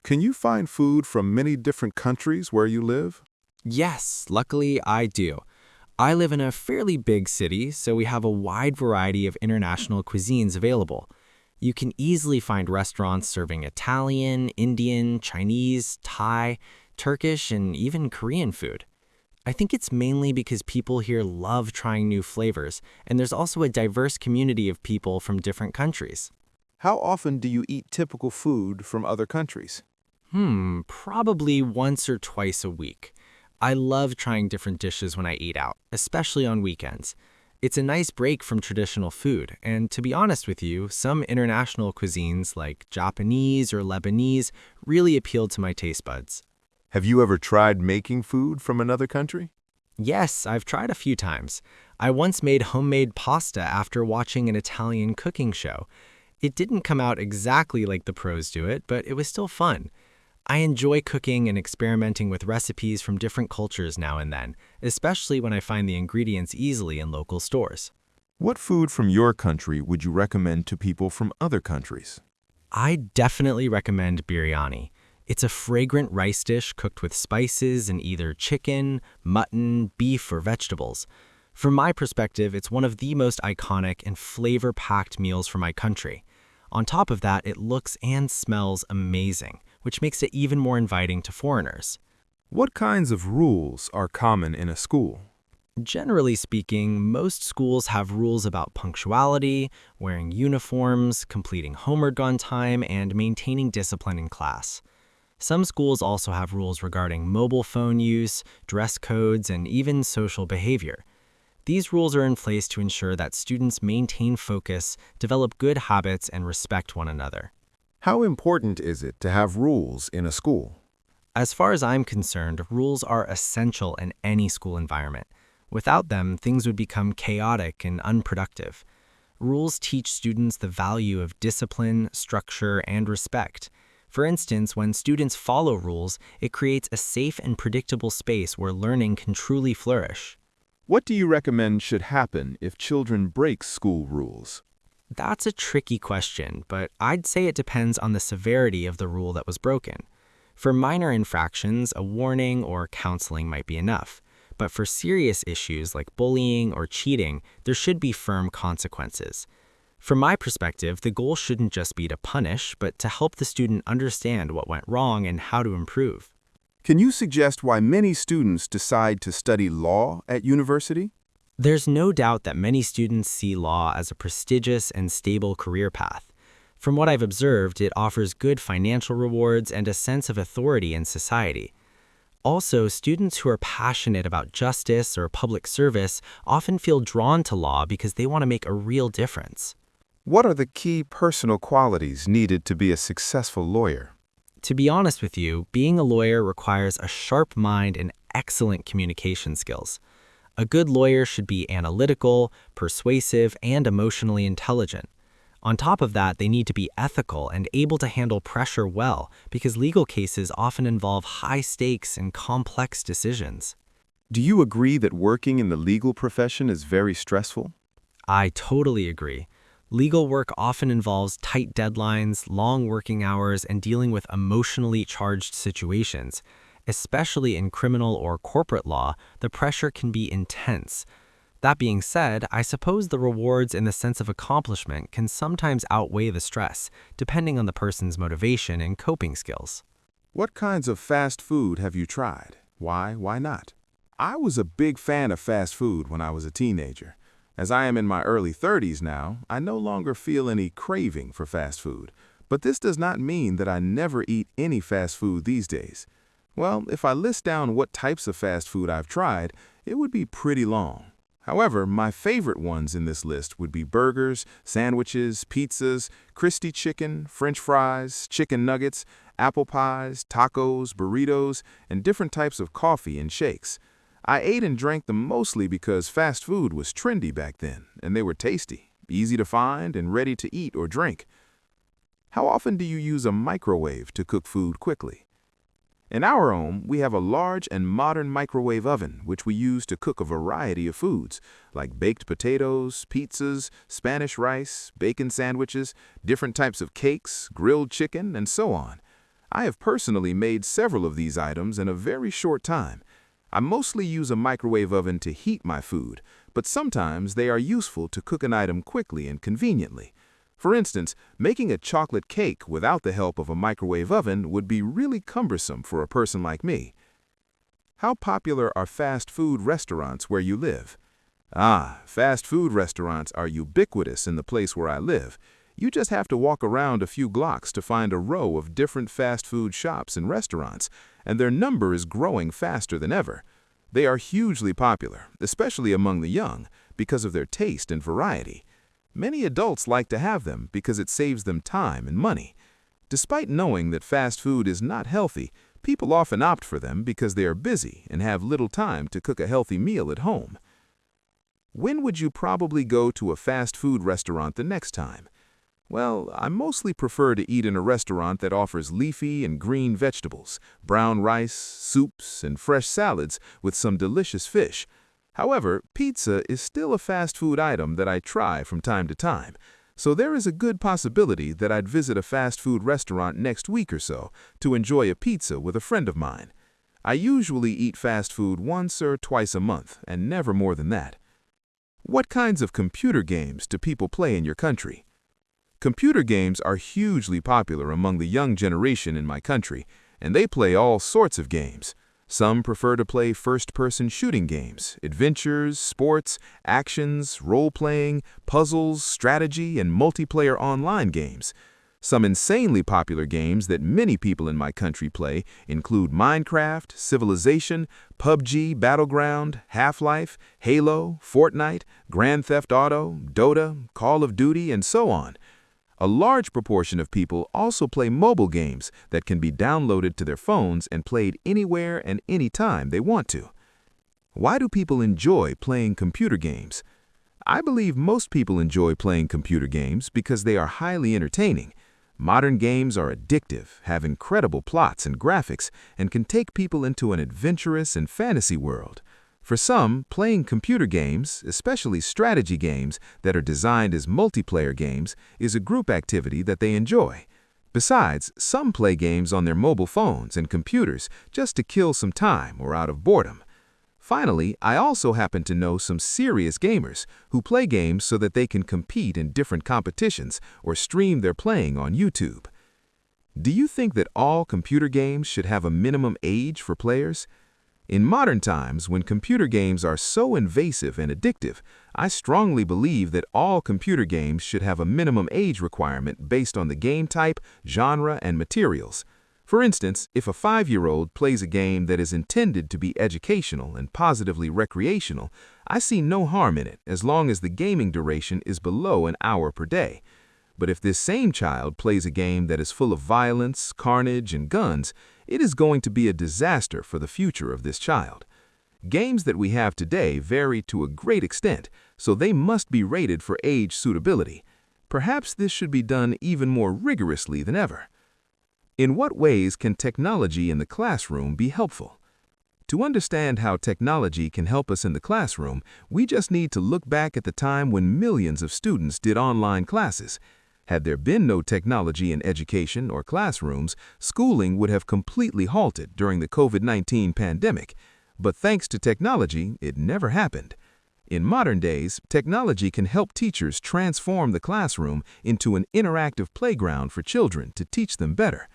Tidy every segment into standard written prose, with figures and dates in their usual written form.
Can you find food from many different countries where you live? Yes, luckily I do. I live in a fairly big city, so we have a wide variety of international cuisines available. You can easily find restaurants serving Italian, Indian, Chinese, Thai, Turkish, and even Korean food. I think it's mainly because people here love trying new flavors, and there's also a diverse community of people from different countries. How often do you eat typical food from other countries? Probably once or twice a week. I love trying different dishes when I eat out, especially on weekends. It's a nice break from traditional food, and to be honest with you, some international cuisines like Japanese or Lebanese really appeal to my taste buds. Have you ever tried making food from another country? Yes, I've tried a few times. I once made homemade pasta after watching an Italian cooking show. It didn't come out exactly like the pros do it, but it was still fun. I enjoy cooking and experimenting with recipes from different cultures now and then, especially when I find the ingredients easily in local stores. What food from your country would you recommend to people from other countries? I definitely recommend biryani. It's a fragrant rice dish cooked with spices in either chicken, mutton, beef, or vegetables. From my perspective, it's one of the most iconic and flavor-packed meals for my country. On top of that, it looks and smells amazing, which makes it even more inviting to foreigners. What kinds of rules are common in a school? Generally speaking, most schools have rules about punctuality, wearing uniforms, completing homework on time, and maintaining discipline in class. Some schools also have rules regarding mobile phone use, dress codes, and even social behavior. These rules are in place to ensure that students maintain focus, develop good habits, and respect one another. How important is it to have rules in a school? As far as I'm concerned, rules are essential in any school environment. Without them, things would become chaotic and unproductive. Rules teach students the value of discipline, structure, and respect. For instance, when students follow rules, it creates a safe and predictable space where learning can truly flourish. What do you recommend should happen if children break school rules? That's a tricky question, but I'd say it depends on the severity of the rule that was broken. For minor infractions, a warning or counseling might be enough. But for serious issues like bullying or cheating, there should be firm consequences. From my perspective, the goal shouldn't just be to punish, but to help the student understand what went wrong and how to improve. Can you suggest why many students decide to study law at university? There's no doubt that many students see law as a prestigious and stable career path. From what I've observed, it offers good financial rewards and a sense of authority in society. Also, students who are passionate about justice or public service often feel drawn to law because they want to make a real difference. What are the key personal qualities needed to be a successful lawyer? To be honest with you, being a lawyer requires a sharp mind and excellent communication skills. A good lawyer should be analytical, persuasive, and emotionally intelligent. On top of that, they need to be ethical and able to handle pressure well, because legal cases often involve high stakes and complex decisions. Do you agree that working in the legal profession is very stressful? I totally agree. Legal work often involves tight deadlines, long working hours, and dealing with emotionally charged situations. Especially in criminal or corporate law, the pressure can be intense. That being said, I suppose the rewards and the sense of accomplishment can sometimes outweigh the stress, depending on the person's motivation and coping skills. What kinds of fast food have you tried? Why not? I was a big fan of fast food when I was a teenager. As I am in my early 30s now, I no longer feel any craving for fast food. But this does not mean that I never eat any fast food these days. Well, if I list down what types of fast food I've tried, it would be pretty long. However, my favorite ones in this list would be burgers, sandwiches, pizzas, crispy chicken, French fries, chicken nuggets, apple pies, tacos, burritos, and different types of coffee and shakes. I ate and drank them mostly because fast food was trendy back then, and they were tasty, easy to find, and ready to eat or drink. How often do you use a microwave to cook food quickly? In our home, we have a large and modern microwave oven, which we use to cook a variety of foods, like baked potatoes, pizzas, Spanish rice, bacon sandwiches, different types of cakes, grilled chicken, and so on. I have personally made several of these items in a very short time. I mostly use a microwave oven to heat my food, but sometimes they are useful to cook an item quickly and conveniently. For instance, making a chocolate cake without the help of a microwave oven would be really cumbersome for a person like me. How popular are fast food restaurants where you live? Fast food restaurants are ubiquitous in the place where I live. You just have to walk around a few blocks to find a row of different fast food shops and restaurants, and their number is growing faster than ever. They are hugely popular, especially among the young, because of their taste and variety. Many adults like to have them because it saves them time and money. Despite knowing that fast food is not healthy, people often opt for them because they are busy and have little time to cook a healthy meal at home. When would you probably go to a fast food restaurant the next time? Well, I mostly prefer to eat in a restaurant that offers leafy and green vegetables, brown rice, soups, and fresh salads with some delicious fish. However, pizza is still a fast food item that I try from time to time, so there is a good possibility that I'd visit a fast food restaurant next week or so to enjoy a pizza with a friend of mine. I usually eat fast food once or twice a month, and never more than that. What kinds of computer games do people play in your country? Computer games are hugely popular among the young generation in my country, and they play all sorts of games. Some prefer to play first-person shooting games, adventures, sports, actions, role-playing, puzzles, strategy, and multiplayer online games. Some insanely popular games that many people in my country play include Minecraft, Civilization, PUBG, Battleground, Half-Life, Halo, Fortnite, Grand Theft Auto, Dota, Call of Duty, and so on. A large proportion of people also play mobile games that can be downloaded to their phones and played anywhere and anytime they want to. Why do people enjoy playing computer games? I believe most people enjoy playing computer games because they are highly entertaining. Modern games are addictive, have incredible plots and graphics, and can take people into an adventurous and fantasy world. For some, playing computer games, especially strategy games that are designed as multiplayer games, is a group activity that they enjoy. Besides, some play games on their mobile phones and computers just to kill some time or out of boredom. Finally, I also happen to know some serious gamers who play games so that they can compete in different competitions or stream their playing on YouTube. Do you think that all computer games should have a minimum age for players? In modern times, when computer games are so invasive and addictive, I strongly believe that all computer games should have a minimum age requirement based on the game type, genre, and materials. For instance, if a 5-year-old plays a game that is intended to be educational and positively recreational, I see no harm in it as long as the gaming duration is below an hour per day. But if this same child plays a game that is full of violence, carnage, and guns, it is going to be a disaster for the future of this child. Games that we have today vary to a great extent, so they must be rated for age suitability. Perhaps this should be done even more rigorously than ever. In what ways can technology in the classroom be helpful? To understand how technology can help us in the classroom, we just need to look back at the time when millions of students did online classes. Had there been no technology in education or classrooms, schooling would have completely halted during the COVID-19 pandemic. But thanks to technology, it never happened. In modern days, technology can help teachers transform the classroom into an interactive playground for children to teach them better.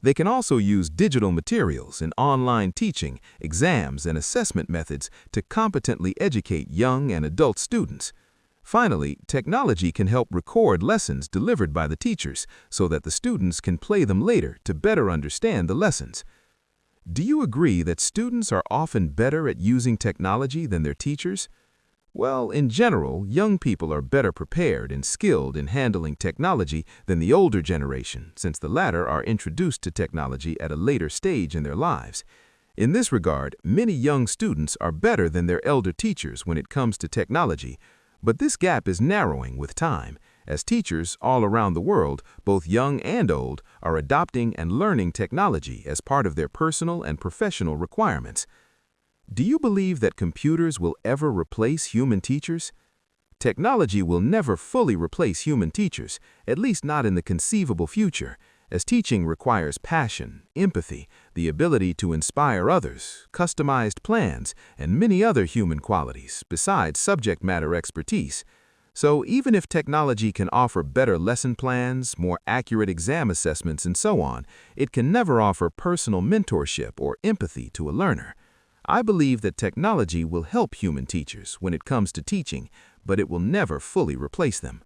They can also use digital materials and online teaching, exams, and assessment methods to competently educate young and adult students. Finally, technology can help record lessons delivered by the teachers so that the students can play them later to better understand the lessons. Do you agree that students are often better at using technology than their teachers? Well, in general, young people are better prepared and skilled in handling technology than the older generation, since the latter are introduced to technology at a later stage in their lives. In this regard, many young students are better than their elder teachers when it comes to technology, but this gap is narrowing with time, as teachers all around the world, both young and old, are adopting and learning technology as part of their personal and professional requirements. Do you believe that computers will ever replace human teachers? Technology will never fully replace human teachers, at least not in the conceivable future, as teaching requires passion, empathy, the ability to inspire others, customized plans, and many other human qualities besides subject matter expertise. So even if technology can offer better lesson plans, more accurate exam assessments, and so on, it can never offer personal mentorship or empathy to a learner. I believe that technology will help human teachers when it comes to teaching, but it will never fully replace them.